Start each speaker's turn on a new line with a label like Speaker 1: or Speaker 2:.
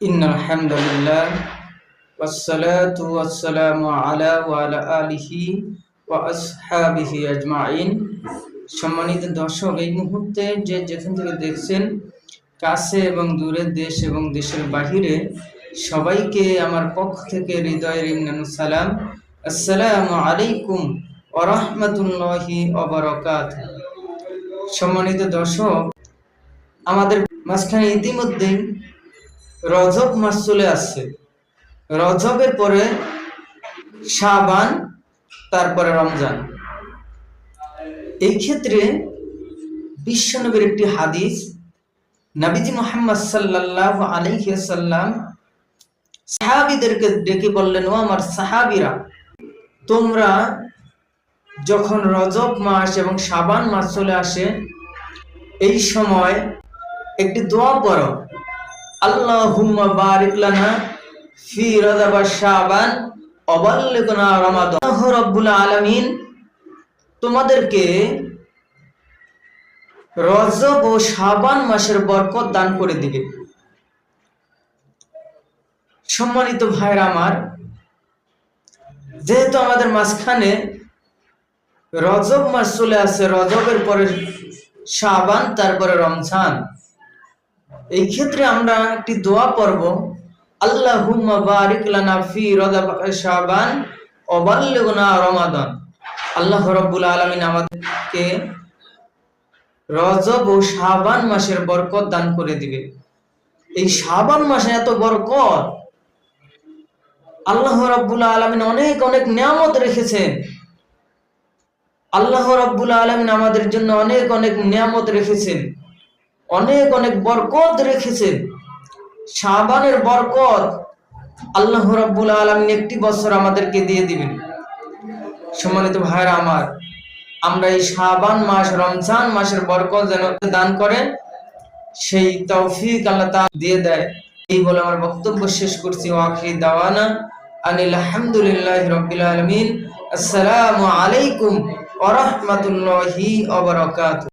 Speaker 1: ইন্নাল হামদুলিল্লাহ ওয়াসসালাতু ওয়াসসালামু আলা ওয়া আলা আলিহি ওয়া আসহাবিহি আজমাইন। সম্মানিত দর্শক, এই মুহূর্তে যেখান থেকে দেখছেন, কাছে এবং দূরে, দেশ এবং দেশের বাহিরে, সবাইকে আমার পক্ষ থেকে হৃদয়ের ইমনানু সালাম। আসসালামু আলাইকুম ওয়া রাহমাতুল্লাহি ওয়া বারাকাতুহু। সম্মানিত দর্শক, আমাদের মাঝখানে ইতিমধ্যেই রজব মাস চলে আসছে। রজবের পরে শাবান, তারপরে রমজান। এই ক্ষেত্রে বিশ্বনবীর একটি হাদিস, নবীজি মুহাম্মদ সাল্লাল্লাহু আলাইহি ওয়াসাল্লাম সাহাবীদেরকে ডেকে বললেন, ও আমার সাহাবীরা, তোমরা যখন রজব মাস এবং শাবান মাস চলে আসে, এই সময় একটি দোয়া পড়ো, আল্লাহুম্মা বারিক লানা ফি রজব ওয়া শাবান ওয়া বাল্লিগনা রমাদান। আল্লাহ রাব্বুল আলামিন তোমাদেরকে রজব ও শাবান মাসের বরকত দান করে দিবে। সম্মানিত ভাইরা আমার, যেহেতু আমাদের মাঝখানে রজব মাস চলে আসে, রজবের পরে শাবান, তারপরে রমজান, এই ক্ষেত্রে আমরা একটি দোয়া পড়ব, আল্লাহুম্মা বারিক লানা ফি রজব ওয়া শাবান ওয়া বাল্লিগনা রমাদান। আল্লাহ রাব্বুল আলামিন আমাদেরকে রজব ও শাবান মাসের বরকত দান করে দিবে। এই শাবান মাসে এত বরকত, আল্লাহ রাব্বুল আলামিন অনেক অনেক নিয়ামত রেখেছেন। আল্লাহ রাব্বুল আলামিন আমাদের জন্য অনেক অনেক নিয়ামত রেখেছেন, অনেক অনেক বরকত রেখেছেন। শাবানের বরকত আল্লাহ রাব্বুল আলামিন একটি বছর আমাদেরকে দিয়ে দিবেন। সম্মানিত ভাইরা আমার, আমরা এই শাবান মাস, রমজান মাসের বরকত যেন দান করেন, সেই তৌফিক আল্লাহ তাআলা দিয়ে দেয়। এই বলে আমার বক্তব্য শেষ করছি। ওয়াখির দাওয়ানা আনিল হামদুলিল্লাহি রাব্বিল আলামিন। আসসালামু আলাইকুম ওয়া রাহমাতুল্লাহি ওয়া বারাকাতুহু।